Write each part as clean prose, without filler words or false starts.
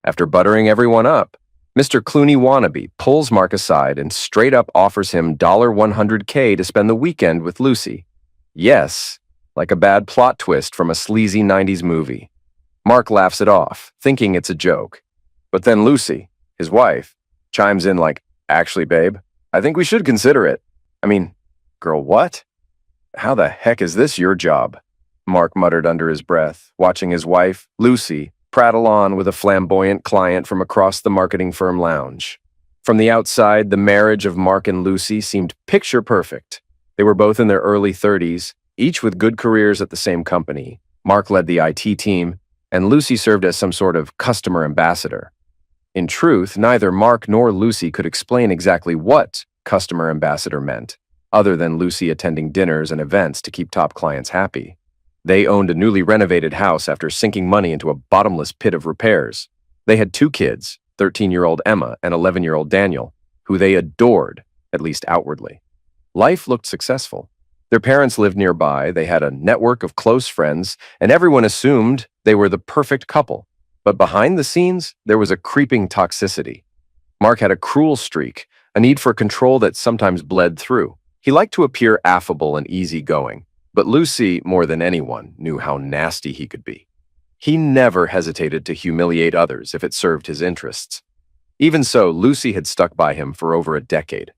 After buttering everyone up, Mr. Clooney wannabe pulls Mark aside and straight up offers him $100K to spend the weekend with Lucy. Yes, like a bad plot twist from a sleazy 90s movie. Mark laughs it off, thinking it's a joke. But then Lucy, his wife, chimes in like, "Actually, babe, I think we should consider it." I mean, girl, what? How the heck is this your job? Mark muttered under his breath, watching his wife, Lucy, prattle on with a flamboyant client from across the marketing firm lounge. From the outside, the marriage of Mark and Lucy seemed picture perfect. They were both in their early 30s, each with good careers at the same company. Mark led the IT team, and Lucy served as some sort of customer ambassador. In truth, neither Mark nor Lucy could explain exactly what customer ambassador meant, other than Lucy attending dinners and events to keep top clients happy. They owned a newly renovated house after sinking money into a bottomless pit of repairs. They had 2 kids, 13-year-old Emma and 11-year-old Daniel, who they adored, at least outwardly. Life looked successful. Their parents lived nearby, they had a network of close friends, and everyone assumed they were the perfect couple. But behind the scenes, there was a creeping toxicity. Mark had a cruel streak, a need for control that sometimes bled through. He liked to appear affable and easygoing, but Lucy, more than anyone, knew how nasty he could be. He never hesitated to humiliate others if it served his interests. Even so, Lucy had stuck by him for over a decade.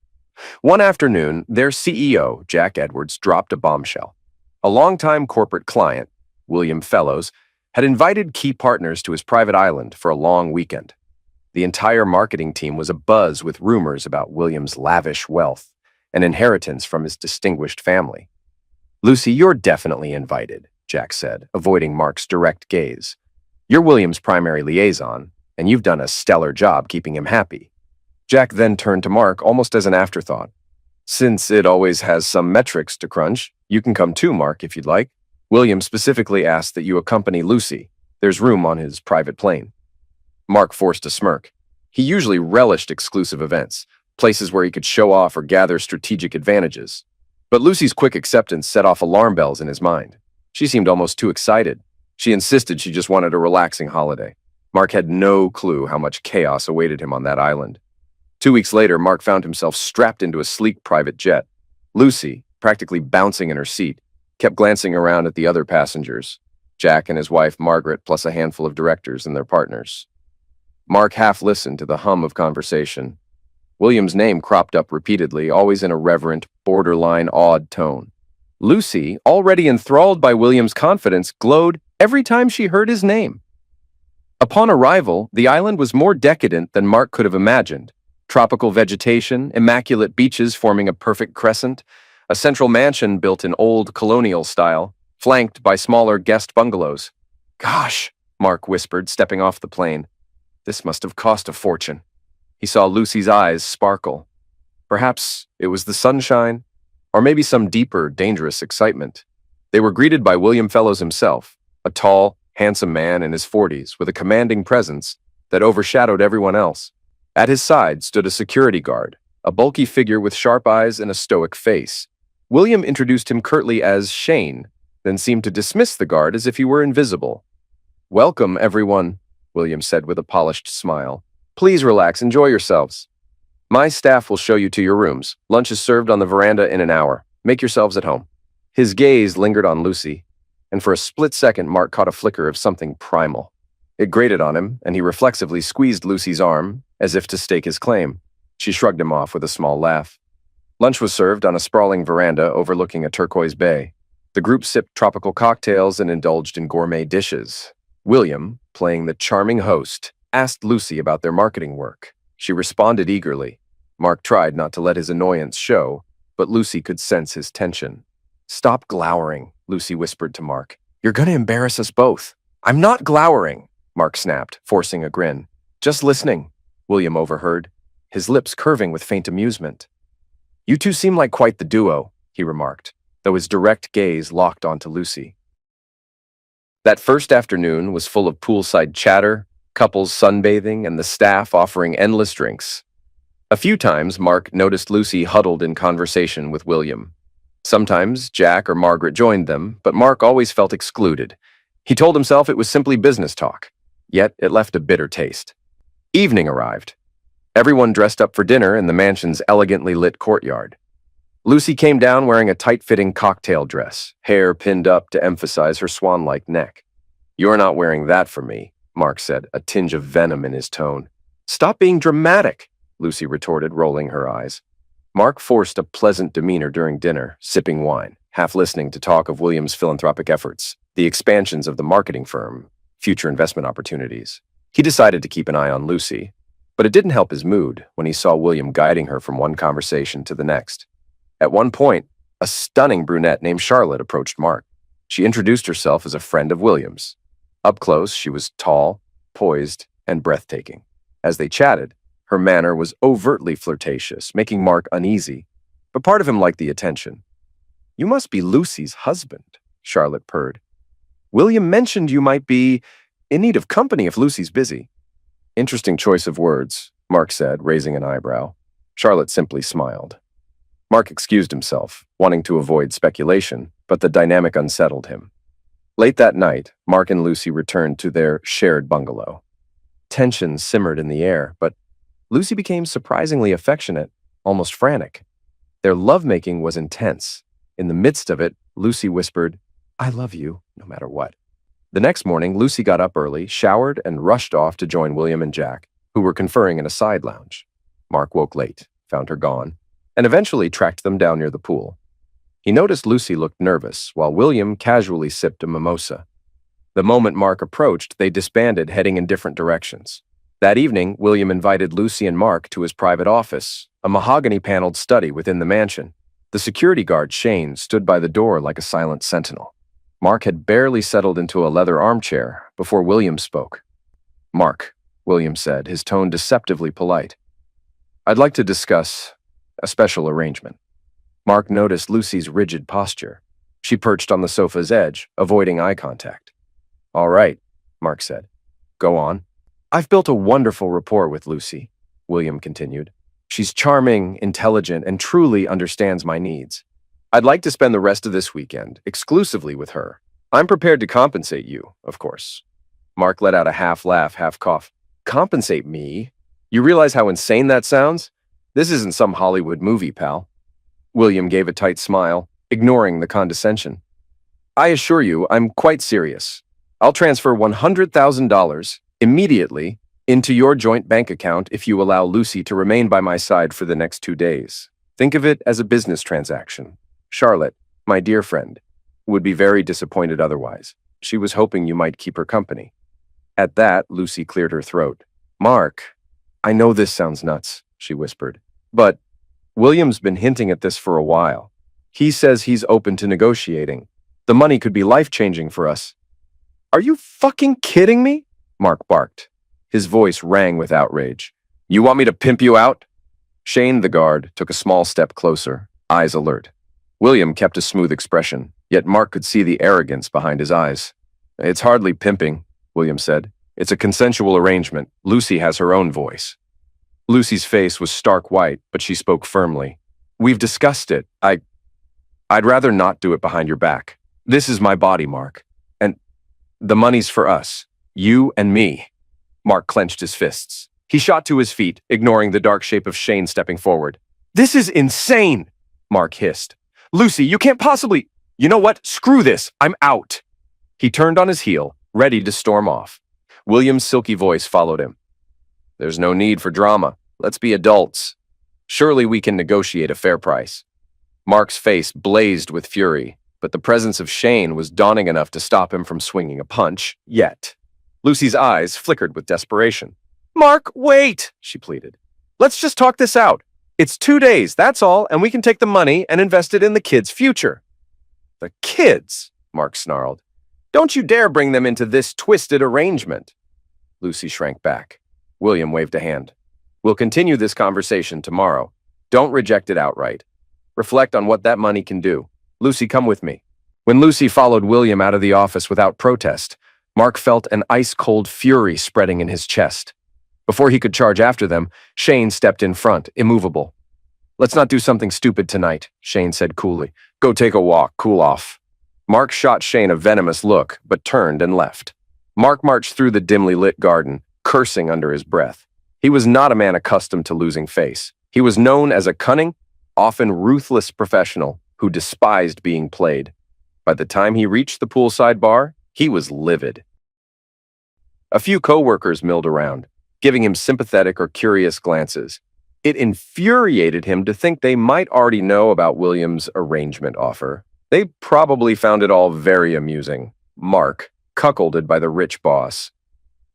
One afternoon, their CEO, Jack Edwards, dropped a bombshell. A longtime corporate client, William Fellows, had invited key partners to his private island for a long weekend. The entire marketing team was abuzz with rumors about William's lavish wealth, an inheritance from his distinguished family. "Lucy, you're definitely invited," Jack said, avoiding Mark's direct gaze. "You're William's primary liaison, and you've done a stellar job keeping him happy." Jack then turned to Mark almost as an afterthought. "Since it always has some metrics to crunch, you can come too, Mark, if you'd like. William specifically asked that you accompany Lucy. There's room on his private plane." Mark forced a smirk. He usually relished exclusive events, places where he could show off or gather strategic advantages. But Lucy's quick acceptance set off alarm bells in his mind. She seemed almost too excited. She insisted she just wanted a relaxing holiday. Mark had no clue how much chaos awaited him on that island. 2 weeks later, Mark found himself strapped into a sleek private jet. Lucy, practically bouncing in her seat, kept glancing around at the other passengers, Jack and his wife Margaret, plus a handful of directors and their partners. Mark half listened to the hum of conversation. William's name cropped up repeatedly, always in a reverent, borderline awed tone. Lucy, already enthralled by William's confidence, glowed every time she heard his name. Upon arrival, the island was more decadent than Mark could have imagined. Tropical vegetation, immaculate beaches forming a perfect crescent, a central mansion built in old colonial style, flanked by smaller guest bungalows. "Gosh," Mark whispered, stepping off the plane. "This must have cost a fortune." He saw Lucy's eyes sparkle. Perhaps it was the sunshine, or maybe some deeper, dangerous excitement. They were greeted by William Fellows himself, a tall, handsome man in his 40s with a commanding presence that overshadowed everyone else. At his side stood a security guard, a bulky figure with sharp eyes and a stoic face. William introduced him curtly as Shane, then seemed to dismiss the guard as if he were invisible. "Welcome, everyone," William said with a polished smile. "Please relax, enjoy yourselves. My staff will show you to your rooms. Lunch is served on the veranda in an hour. Make yourselves at home." His gaze lingered on Lucy, and for a split second Mark caught a flicker of something primal. It grated on him, and he reflexively squeezed Lucy's arm, as if to stake his claim. She shrugged him off with a small laugh. Lunch was served on a sprawling veranda overlooking a turquoise bay. The group sipped tropical cocktails and indulged in gourmet dishes. William, playing the charming host, asked Lucy about their marketing work. She responded eagerly. Mark tried not to let his annoyance show, but Lucy could sense his tension. "Stop glowering," Lucy whispered to Mark. "You're going to embarrass us both." "I'm not glowering," Mark snapped, forcing a grin. "Just listening," William overheard, his lips curving with faint amusement. "You two seem like quite the duo," he remarked, though his direct gaze locked onto Lucy. That first afternoon was full of poolside chatter, couples sunbathing, and the staff offering endless drinks. A few times, Mark noticed Lucy huddled in conversation with William. Sometimes Jack or Margaret joined them, but Mark always felt excluded. He told himself it was simply business talk, yet it left a bitter taste. Evening arrived. Everyone dressed up for dinner in the mansion's elegantly lit courtyard. Lucy came down wearing a tight-fitting cocktail dress, hair pinned up to emphasize her swan-like neck. "You're not wearing that for me," Mark said, a tinge of venom in his tone. "Stop being dramatic," Lucy retorted, rolling her eyes. Mark forced a pleasant demeanor during dinner, sipping wine, half listening to talk of William's philanthropic efforts, the expansions of the marketing firm, future investment opportunities. He decided to keep an eye on Lucy, but it didn't help his mood when he saw William guiding her from one conversation to the next. At one point, a stunning brunette named Charlotte approached Mark. She introduced herself as a friend of William's. Up close, she was tall, poised, and breathtaking. As they chatted, her manner was overtly flirtatious, making Mark uneasy, but part of him liked the attention. "You must be Lucy's husband," Charlotte purred. "William mentioned you might be in need of company if Lucy's busy." "Interesting choice of words," Mark said, raising an eyebrow. Charlotte simply smiled. Mark excused himself, wanting to avoid speculation, but the dynamic unsettled him. Late that night, Mark and Lucy returned to their shared bungalow. Tension simmered in the air, but Lucy became surprisingly affectionate, almost frantic. Their lovemaking was intense. In the midst of it, Lucy whispered, "I love you, no matter what." The next morning, Lucy got up early, showered, and rushed off to join William and Jack, who were conferring in a side lounge. Mark woke late, found her gone, and eventually tracked them down near the pool. He noticed Lucy looked nervous, while William casually sipped a mimosa. The moment Mark approached, they disbanded, heading in different directions. That evening, William invited Lucy and Mark to his private office, a mahogany-paneled study within the mansion. The security guard, Shane, stood by the door like a silent sentinel. Mark had barely settled into a leather armchair before William spoke. "Mark," William said, his tone deceptively polite, "I'd like to discuss a special arrangement." Mark noticed Lucy's rigid posture. She perched on the sofa's edge, avoiding eye contact. "All right," Mark said. "Go on." "I've built a wonderful rapport with Lucy," William continued. "She's charming, intelligent, and truly understands my needs. I'd like to spend the rest of this weekend exclusively with her. I'm prepared to compensate you, of course." Mark let out a half laugh, half cough. "Compensate me? You realize how insane that sounds? This isn't some Hollywood movie, pal." William gave a tight smile, ignoring the condescension. "I assure you, I'm quite serious. I'll transfer $100,000 immediately into your joint bank account if you allow Lucy to remain by my side for the next 2 days. Think of it as a business transaction. Charlotte, my dear friend, would be very disappointed otherwise. She was hoping you might keep her company." At that, Lucy cleared her throat. "Mark, I know this sounds nuts," she whispered, "but William's been hinting at this for a while. He says he's open to negotiating. The money could be life-changing for us." "Are you fucking kidding me?" Mark barked. His voice rang with outrage. "You want me to pimp you out?" Shane, the guard, took a small step closer, eyes alert. William kept a smooth expression, yet Mark could see the arrogance behind his eyes. "It's hardly pimping," William said. "It's a consensual arrangement. Lucy has her own voice." Lucy's face was stark white, but she spoke firmly. "We've discussed it. I'd rather not do it behind your back. This is my body, Mark. And the money's for us. You and me." Mark clenched his fists. He shot to his feet, ignoring the dark shape of Shane stepping forward. "This is insane!" Mark hissed. "Lucy, you can't possibly— You know what? Screw this. I'm out." He turned on his heel, ready to storm off. William's silky voice followed him. "There's no need for drama. Let's be adults. Surely we can negotiate a fair price." Mark's face blazed with fury, but the presence of Shane was daunting enough to stop him from swinging a punch, yet. Lucy's eyes flickered with desperation. "Mark, wait," she pleaded. "Let's just talk this out. It's 2 days, that's all, and we can take the money and invest it in the kids' future." "The kids?" Mark snarled. "Don't you dare bring them into this twisted arrangement." Lucy shrank back. William waved a hand. "We'll continue this conversation tomorrow. Don't reject it outright. Reflect on what that money can do. Lucy, come with me." When Lucy followed William out of the office without protest, Mark felt an ice-cold fury spreading in his chest. Before he could charge after them, Shane stepped in front, immovable. "Let's not do something stupid tonight," Shane said coolly. "Go take a walk, cool off." Mark shot Shane a venomous look, but turned and left. Mark marched through the dimly lit garden, cursing under his breath. He was not a man accustomed to losing face. He was known as a cunning, often ruthless professional who despised being played. By the time he reached the poolside bar, he was livid. A few co-workers milled around, giving him sympathetic or curious glances. It infuriated him to think they might already know about William's arrangement offer. They probably found it all very amusing. Mark, cuckolded by the rich boss.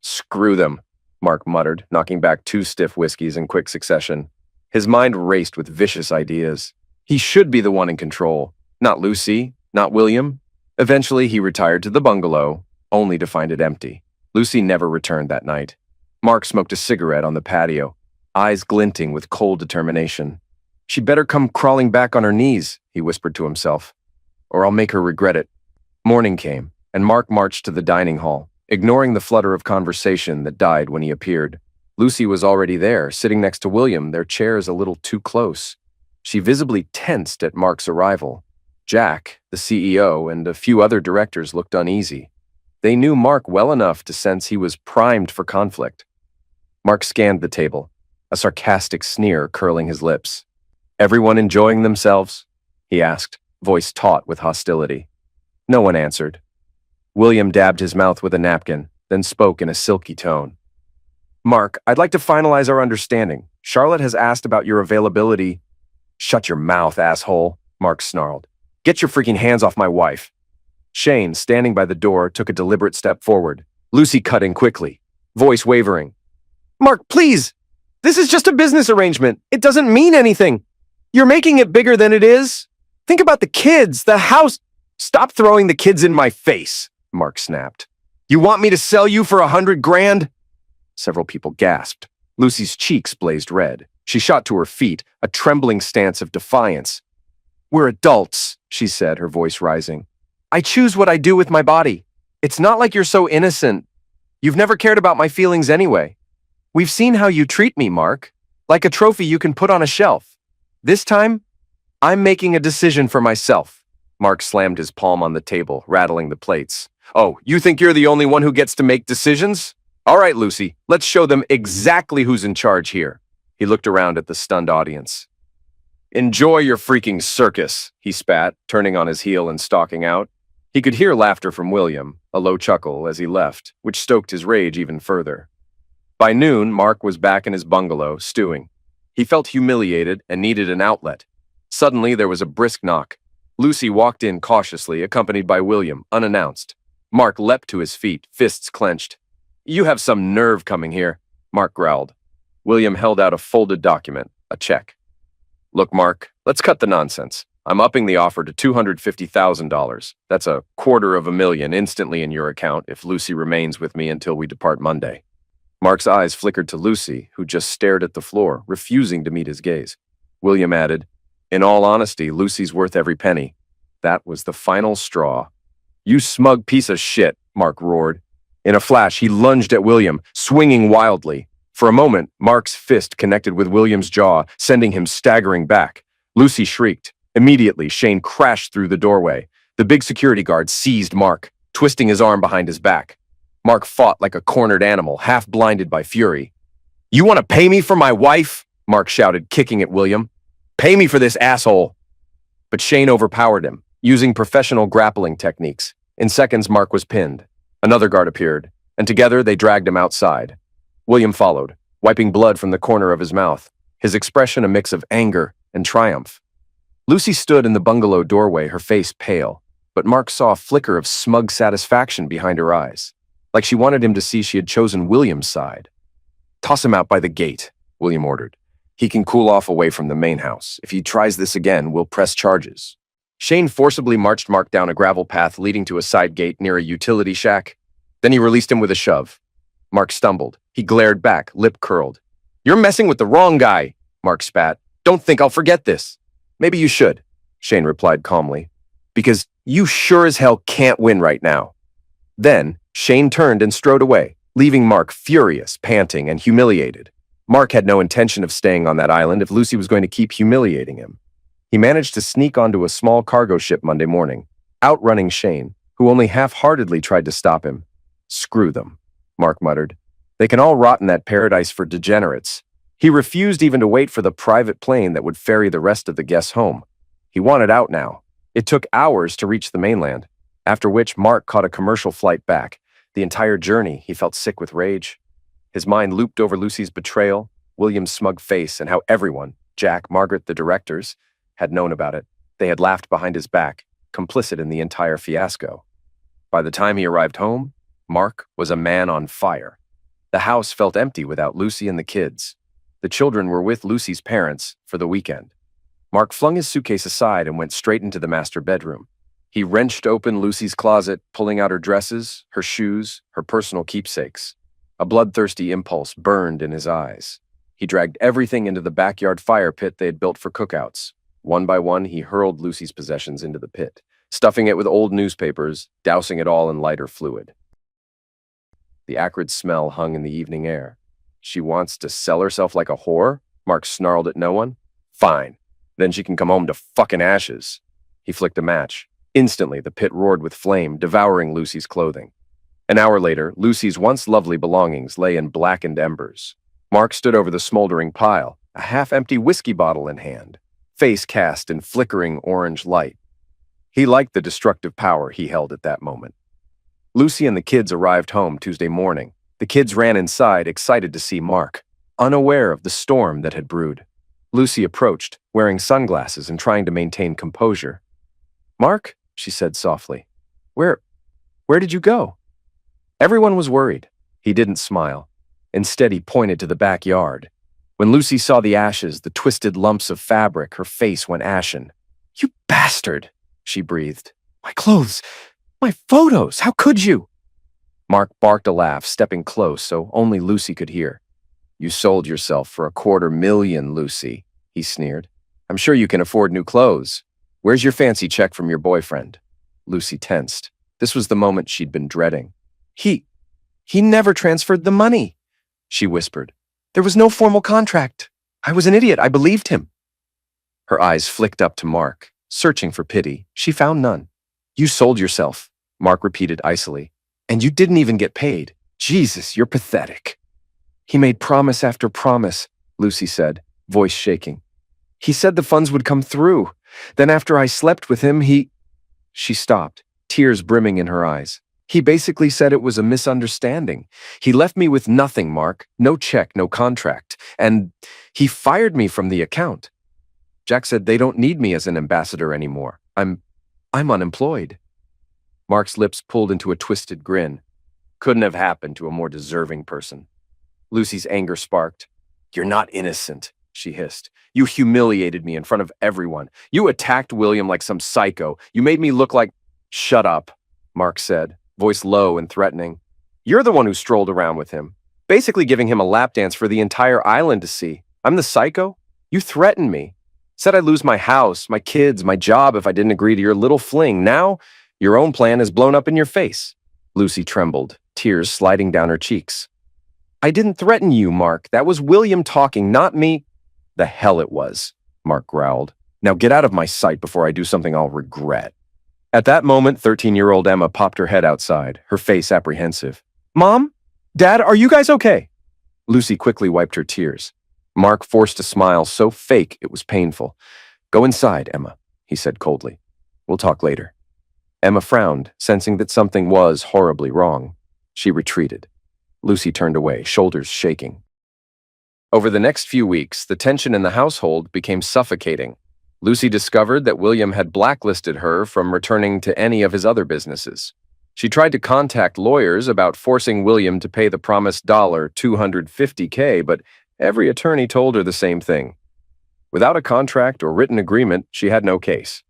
"Screw them," Mark muttered, knocking back 2 stiff whiskeys in quick succession. His mind raced with vicious ideas. He should be the one in control, not Lucy, not William. Eventually, he retired to the bungalow, only to find it empty. Lucy never returned that night. Mark smoked a cigarette on the patio, eyes glinting with cold determination. "She'd better come crawling back on her knees," he whispered to himself, "or I'll make her regret it." Morning came, and Mark marched to the dining hall, ignoring the flutter of conversation that died when he appeared. Lucy was already there, sitting next to William, their chairs a little too close. She visibly tensed at Mark's arrival. Jack, the CEO, and a few other directors looked uneasy. They knew Mark well enough to sense he was primed for conflict. Mark scanned the table, a sarcastic sneer curling his lips. "Everyone enjoying themselves?" he asked, voice taut with hostility. No one answered. William dabbed his mouth with a napkin, then spoke in a silky tone. "Mark, I'd like to finalize our understanding. Charlotte has asked about your availability." "Shut your mouth, asshole," Mark snarled. "Get your freaking hands off my wife." Shane, standing by the door, took a deliberate step forward. Lucy cut in quickly, voice wavering. "Mark, please! This is just a business arrangement. It doesn't mean anything. You're making it bigger than it is. Think about the kids, the house." "Stop throwing the kids in my face," Mark snapped. "You want me to sell you for 100 grand? Several people gasped. Lucy's cheeks blazed red. She shot to her feet, a trembling stance of defiance. "We're adults," she said, her voice rising. "I choose what I do with my body. It's not like you're so innocent. You've never cared about my feelings anyway. We've seen how you treat me, Mark, like a trophy you can put on a shelf. This time, I'm making a decision for myself." Mark slammed his palm on the table, rattling the plates. "Oh, you think you're the only one who gets to make decisions? All right, Lucy, let's show them exactly who's in charge here." He looked around at the stunned audience. "Enjoy your freaking circus," he spat, turning on his heel and stalking out. He could hear laughter from William, a low chuckle, as he left, which stoked his rage even further. By noon, Mark was back in his bungalow, stewing. He felt humiliated and needed an outlet. Suddenly, there was a brisk knock. Lucy walked in cautiously, accompanied by William, unannounced. Mark leapt to his feet, fists clenched. "You have some nerve coming here," Mark growled. William held out a folded document, a check. "Look, Mark, let's cut the nonsense. I'm upping the offer to $250,000. That's $250,000 instantly in your account if Lucy remains with me until we depart Monday." Mark's eyes flickered to Lucy, who just stared at the floor, refusing to meet his gaze. William added, "In all honesty, Lucy's worth every penny." That was the final straw. "You smug piece of shit," Mark roared. In a flash, he lunged at William, swinging wildly. For a moment, Mark's fist connected with William's jaw, sending him staggering back. Lucy shrieked. Immediately, Shane crashed through the doorway. The big security guard seized Mark, twisting his arm behind his back. Mark fought like a cornered animal, half blinded by fury. "You want to pay me for my wife?" Mark shouted, kicking at William. "Pay me for this asshole." But Shane overpowered him, using professional grappling techniques. In seconds, Mark was pinned. Another guard appeared, and together they dragged him outside. William followed, wiping blood from the corner of his mouth, his expression a mix of anger and triumph. Lucy stood in the bungalow doorway, her face pale, but Mark saw a flicker of smug satisfaction behind her eyes, like she wanted him to see she had chosen William's side. "Toss him out by the gate," William ordered. "He can cool off away from the main house. If he tries this again, we'll press charges." Shane forcibly marched Mark down a gravel path leading to a side gate near a utility shack. Then he released him with a shove. Mark stumbled. He glared back, lip curled. "You're messing with the wrong guy," Mark spat. "Don't think I'll forget this." "Maybe you should," Shane replied calmly, "because you sure as hell can't win right now." Then, Shane turned and strode away, leaving Mark furious, panting, and humiliated. Mark had no intention of staying on that island if Lucy was going to keep humiliating him. He managed to sneak onto a small cargo ship Monday morning, outrunning Shane, who only half-heartedly tried to stop him. "Screw them," Mark muttered. They can all rot in that paradise for degenerates. He refused even to wait for the private plane that would ferry the rest of the guests home. He wanted out now. It took hours to reach the mainland, after which Mark caught a commercial flight back. The entire journey, he felt sick with rage. His mind looped over Lucy's betrayal, William's smug face, and how everyone, Jack, Margaret, the directors, had known about it. They had laughed behind his back, complicit in the entire fiasco. By the time he arrived home, Mark was a man on fire. The house felt empty without Lucy and the kids. The children were with Lucy's parents for the weekend. Mark flung his suitcase aside and went straight into the master bedroom. He wrenched open Lucy's closet, pulling out her dresses, her shoes, her personal keepsakes. A bloodthirsty impulse burned in his eyes. He dragged everything into the backyard fire pit they had built for cookouts. One by one, he hurled Lucy's possessions into the pit, stuffing it with old newspapers, dousing it all in lighter fluid. The acrid smell hung in the evening air. She wants to sell herself like a whore? Mark snarled at no one. Fine. Then she can come home to fucking ashes. He flicked a match. Instantly, the pit roared with flame, devouring Lucy's clothing. An hour later, Lucy's once lovely belongings lay in blackened embers. Mark stood over the smoldering pile, a half-empty whiskey bottle in hand, face cast in flickering orange light. He liked the destructive power he held at that moment. Lucy and the kids arrived home Tuesday morning. The kids ran inside, excited to see Mark, unaware of the storm that had brewed. Lucy approached, wearing sunglasses and trying to maintain composure. "Mark," she said softly, Where did you go?" Everyone was worried. He didn't smile. Instead, he pointed to the backyard. When Lucy saw the ashes, the twisted lumps of fabric, her face went ashen. "You bastard," she breathed. "My clothes, my photos, how could you?" Mark barked a laugh, stepping close so only Lucy could hear. "You sold yourself for $250,000, Lucy," he sneered. "I'm sure you can afford new clothes. Where's your fancy check from your boyfriend?" Lucy tensed. This was the moment she'd been dreading. He never transferred the money," she whispered. "There was no formal contract. I was an idiot. I believed him." Her eyes flicked up to Mark, searching for pity. She found none. "You sold yourself," Mark repeated icily. "And you didn't even get paid. Jesus, you're pathetic." "He made promise after promise," Lucy said, voice shaking. "He said the funds would come through. Then after I slept with him, She stopped, tears brimming in her eyes. "He basically said it was a misunderstanding. He left me with nothing, Mark. No check, no contract. And he fired me from the account. Jack said they don't need me as an ambassador anymore. I'm unemployed." Mark's lips pulled into a twisted grin. Couldn't have happened to a more deserving person. Lucy's anger sparked. "You're not innocent," she hissed. "You humiliated me in front of everyone. You attacked William like some psycho. You made me look like—" "Shut up," Mark said, voice low and threatening. "You're the one who strolled around with him, basically giving him a lap dance for the entire island to see. I'm the psycho? You threatened me. Said I'd lose my house, my kids, my job if I didn't agree to your little fling. Now, your own plan is blown up in your face." Lucy trembled, tears sliding down her cheeks. "I didn't threaten you, Mark. That was William talking, not me." "The hell it was," Mark growled. "Now get out of my sight before I do something I'll regret." At that moment, 13-year-old Emma popped her head outside, her face apprehensive. "Mom? Dad, are you guys okay?" Lucy quickly wiped her tears. Mark forced a smile so fake it was painful. "Go inside, Emma," he said coldly. "We'll talk later." Emma frowned, sensing that something was horribly wrong. She retreated. Lucy turned away, shoulders shaking. Over the next few weeks, the tension in the household became suffocating. Lucy discovered that William had blacklisted her from returning to any of his other businesses. She tried to contact lawyers about forcing William to pay the promised $250K, but every attorney told her the same thing. Without a contract or written agreement, she had no case.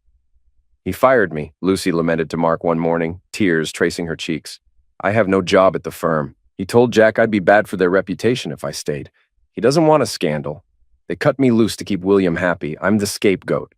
"He fired me," Lucy lamented to Mark one morning, tears tracing her cheeks. "I have no job at the firm. He told Jack I'd be bad for their reputation if I stayed. He doesn't want a scandal. They cut me loose to keep William happy. I'm the scapegoat."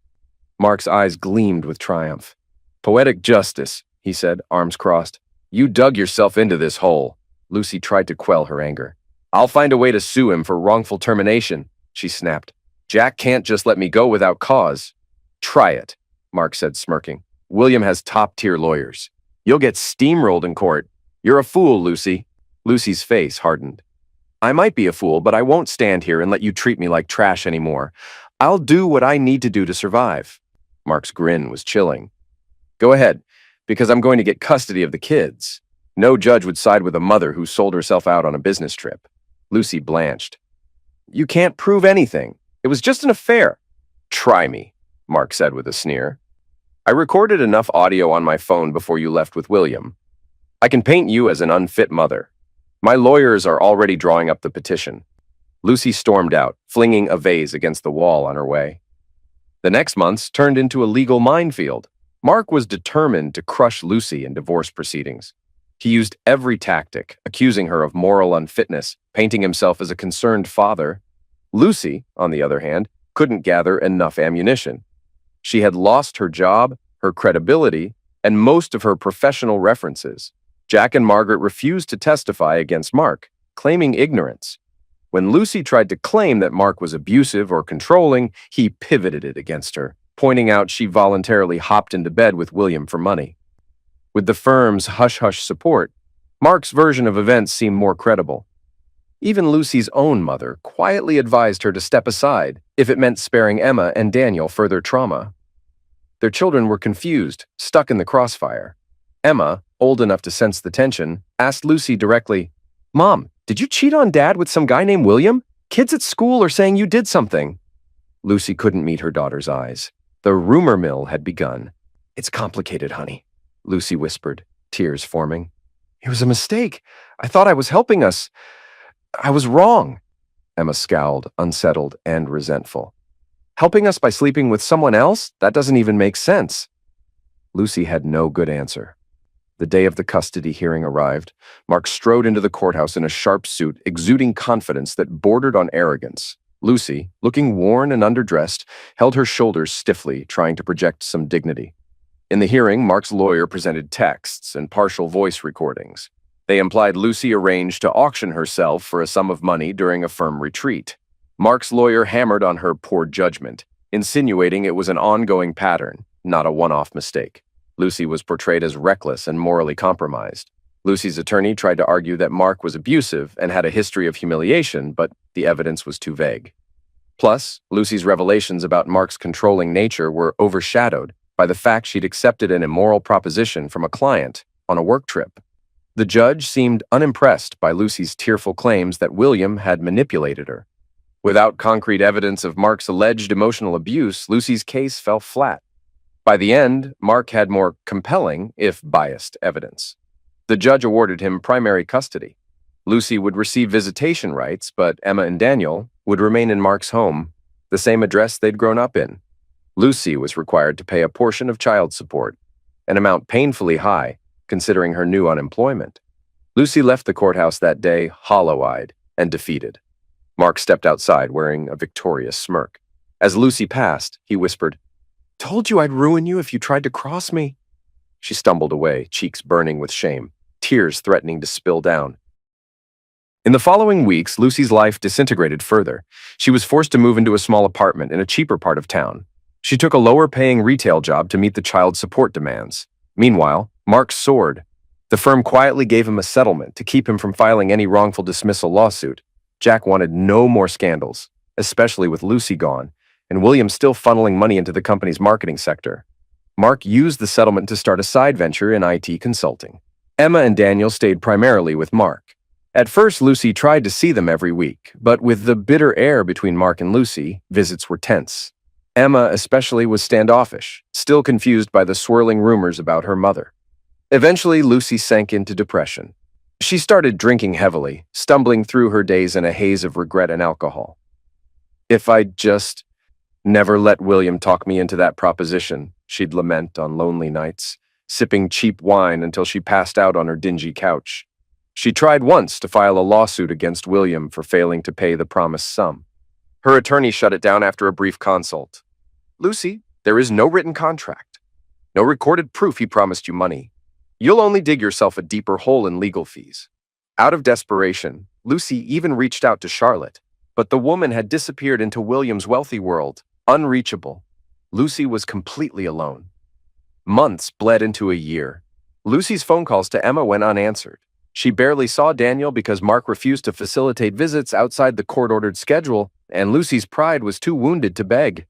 Mark's eyes gleamed with triumph. "Poetic justice," he said, arms crossed. "You dug yourself into this hole." Lucy tried to quell her anger. "I'll find a way to sue him for wrongful termination," she snapped. "Jack can't just let me go without cause." "Try it," Mark said, smirking. "William has top-tier lawyers. You'll get steamrolled in court. You're a fool, Lucy." Lucy's face hardened. I might be a fool, but I won't stand here and let you treat me like trash anymore. I'll do what I need to do to survive." Mark's grin was chilling. "Go ahead, because I'm going to get custody of the kids." No judge would side with a mother who sold herself out on a business trip. Lucy blanched. "You can't prove anything. It was just an affair." "Try me," Mark said with a sneer. "I recorded enough audio on my phone before you left with William. I can paint you as an unfit mother. My lawyers are already drawing up the petition." Lucy stormed out, flinging a vase against the wall on her way. The next months turned into a legal minefield. Mark was determined to crush Lucy in divorce proceedings. He used every tactic, accusing her of moral unfitness, painting himself as a concerned father. Lucy, on the other hand, couldn't gather enough ammunition. She had lost her job, her credibility, and most of her professional references. Jack and Margaret refused to testify against Mark, claiming ignorance. When Lucy tried to claim that Mark was abusive or controlling, he pivoted it against her, pointing out she voluntarily hopped into bed with William for money. With the firm's hush-hush support, Mark's version of events seemed more credible. Even Lucy's own mother quietly advised her to step aside if it meant sparing Emma and Daniel further trauma. Their children were confused, stuck in the crossfire. Emma, old enough to sense the tension, asked Lucy directly, "Mom, did you cheat on Dad with some guy named William? Kids at school are saying you did something." Lucy couldn't meet her daughter's eyes. The rumor mill had begun. "It's complicated, honey," Lucy whispered, tears forming. "It was a mistake. I thought I was helping us. I was wrong." Emma scowled, unsettled and resentful. "Helping us by sleeping with someone else? That doesn't even make sense." Lucy had no good answer. The day of the custody hearing arrived. Mark strode into the courthouse in a sharp suit, exuding confidence that bordered on arrogance. Lucy, looking worn and underdressed, held her shoulders stiffly, trying to project some dignity. In the hearing, Mark's lawyer presented texts and partial voice recordings. They implied Lucy arranged to auction herself for a sum of money during a firm retreat. Mark's lawyer hammered on her poor judgment, insinuating it was an ongoing pattern, not a one-off mistake. Lucy was portrayed as reckless and morally compromised. Lucy's attorney tried to argue that Mark was abusive and had a history of humiliation, but the evidence was too vague. Plus, Lucy's revelations about Mark's controlling nature were overshadowed by the fact she'd accepted an immoral proposition from a client on a work trip. The judge seemed unimpressed by Lucy's tearful claims that William had manipulated her. Without concrete evidence of Mark's alleged emotional abuse, Lucy's case fell flat. By the end, Mark had more compelling, if biased, evidence. The judge awarded him primary custody. Lucy would receive visitation rights, but Emma and Daniel would remain in Mark's home, the same address they'd grown up in. Lucy was required to pay a portion of child support, an amount painfully high, considering her new unemployment. Lucy left the courthouse that day hollow-eyed and defeated. Mark stepped outside wearing a victorious smirk. As Lucy passed, he whispered, "Told you I'd ruin you if you tried to cross me." She stumbled away, cheeks burning with shame, tears threatening to spill down. In the following weeks, Lucy's life disintegrated further. She was forced to move into a small apartment in a cheaper part of town. She took a lower-paying retail job to meet the child support demands. Meanwhile, Mark soared. The firm quietly gave him a settlement to keep him from filing any wrongful dismissal lawsuit. Jack wanted no more scandals, especially with Lucy gone, and William still funneling money into the company's marketing sector. Mark used the settlement to start a side venture in IT consulting. Emma and Daniel stayed primarily with Mark. At first, Lucy tried to see them every week, but with the bitter air between Mark and Lucy, visits were tense. Emma especially was standoffish, still confused by the swirling rumors about her mother. Eventually, Lucy sank into depression. She started drinking heavily, stumbling through her days in a haze of regret and alcohol. "If I'd just never let William talk me into that proposition," she'd lament on lonely nights, sipping cheap wine until she passed out on her dingy couch. She tried once to file a lawsuit against William for failing to pay the promised sum. Her attorney shut it down after a brief consult. "Lucy, there is no written contract. No recorded proof he promised you money. You'll only dig yourself a deeper hole in legal fees." Out of desperation, Lucy even reached out to Charlotte, but the woman had disappeared into William's wealthy world, unreachable. Lucy was completely alone. Months bled into a year. Lucy's phone calls to Emma went unanswered. She barely saw Daniel because Mark refused to facilitate visits outside the court-ordered schedule, and Lucy's pride was too wounded to beg.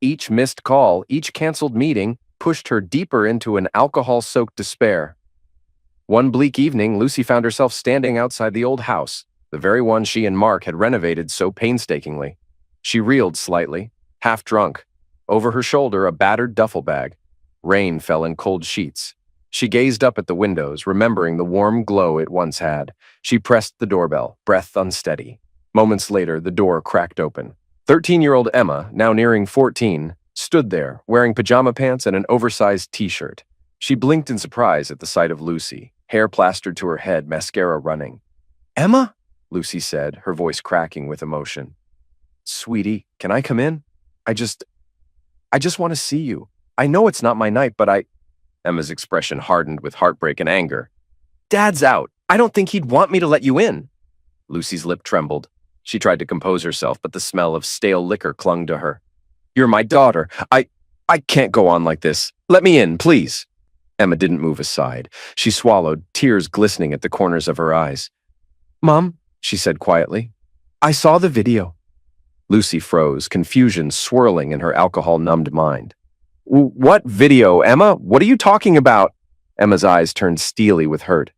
Each missed call, each canceled meeting, pushed her deeper into an alcohol-soaked despair. One bleak evening, Lucy found herself standing outside the old house, the very one she and Mark had renovated so painstakingly. She reeled slightly, half drunk. Over her shoulder, a battered duffel bag. Rain fell in cold sheets. She gazed up at the windows, remembering the warm glow it once had. She pressed the doorbell, breath unsteady. Moments later, the door cracked open. 13-year-old Emma, now nearing 14, stood there, wearing pajama pants and an oversized t-shirt. She blinked in surprise at the sight of Lucy, hair plastered to her head, mascara running. "Emma?" Lucy said, her voice cracking with emotion. "Sweetie, can I come in? I just want to see you. I know it's not my night, but Emma's expression hardened with heartbreak and anger. "Dad's out. I don't think he'd want me to let you in." Lucy's lip trembled. She tried to compose herself, but the smell of stale liquor clung to her. "You're my daughter. I can't go on like this. Let me in, please." Emma didn't move aside. She swallowed, tears glistening at the corners of her eyes. "Mom," she said quietly, "I saw the video." Lucy froze, confusion swirling in her alcohol-numbed mind. "What video, Emma? What are you talking about?" Emma's eyes turned steely with hurt.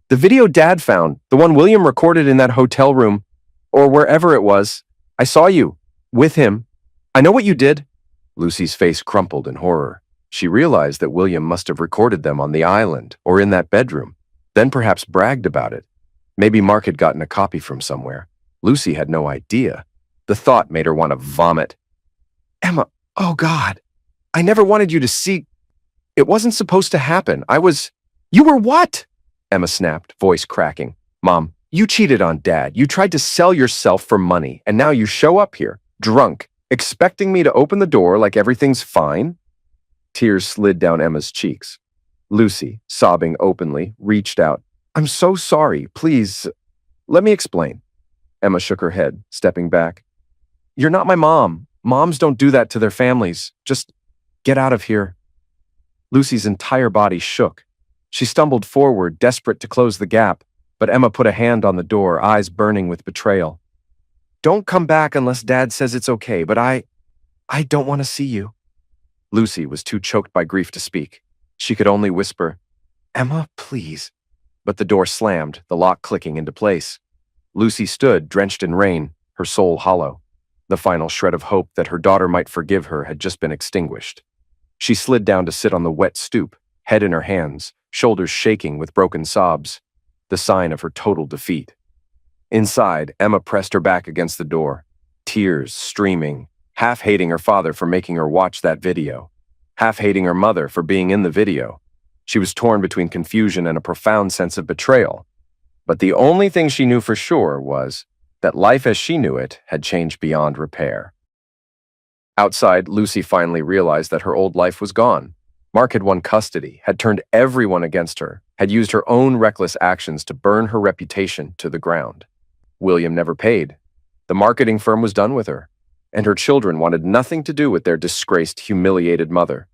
"The video Dad found, the one William recorded in that hotel room, or wherever it was. I saw you, with him. I know what you did." Lucy's face crumpled in horror. She realized that William must have recorded them on the island or in that bedroom, then perhaps bragged about it. Maybe Mark had gotten a copy from somewhere. Lucy had no idea. The thought made her want to vomit. "Emma, oh God, I never wanted you to see. It wasn't supposed to happen. You were what?" Emma snapped, voice cracking. "Mom, you cheated on Dad. You tried to sell yourself for money, and now you show up here, drunk, expecting me to open the door like everything's fine?" Tears slid down Emma's cheeks. Lucy, sobbing openly, reached out. "I'm so sorry. Please, let me explain." Emma shook her head, stepping back. "You're not my mom. Moms don't do that to their families. Just get out of here." Lucy's entire body shook. She stumbled forward, desperate to close the gap, but Emma put a hand on the door, eyes burning with betrayal. "Don't come back unless Dad says it's okay, but I don't want to see you." Lucy was too choked by grief to speak. She could only whisper, "Emma, please." But the door slammed, the lock clicking into place. Lucy stood, drenched in rain, her soul hollow. The final shred of hope that her daughter might forgive her had just been extinguished. She slid down to sit on the wet stoop, head in her hands, shoulders shaking with broken sobs, the sign of her total defeat. Inside, Emma pressed her back against the door, tears streaming, half hating her father for making her watch that video, half hating her mother for being in the video. She was torn between confusion and a profound sense of betrayal. But the only thing she knew for sure was that life as she knew it had changed beyond repair. Outside, Lucy finally realized that her old life was gone. Mark had won custody, had turned everyone against her, had used her own reckless actions to burn her reputation to the ground. William never paid. The marketing firm was done with her, and her children wanted nothing to do with their disgraced, humiliated mother.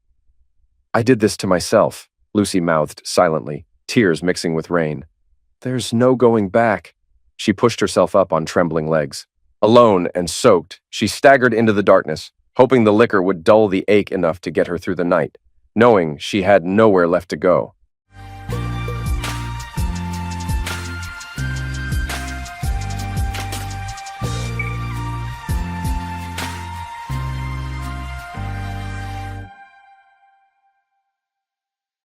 "I did this to myself," Lucy mouthed silently, tears mixing with rain. "There's no going back." She pushed herself up on trembling legs. Alone and soaked, she staggered into the darkness, hoping the liquor would dull the ache enough to get her through the night, knowing she had nowhere left to go.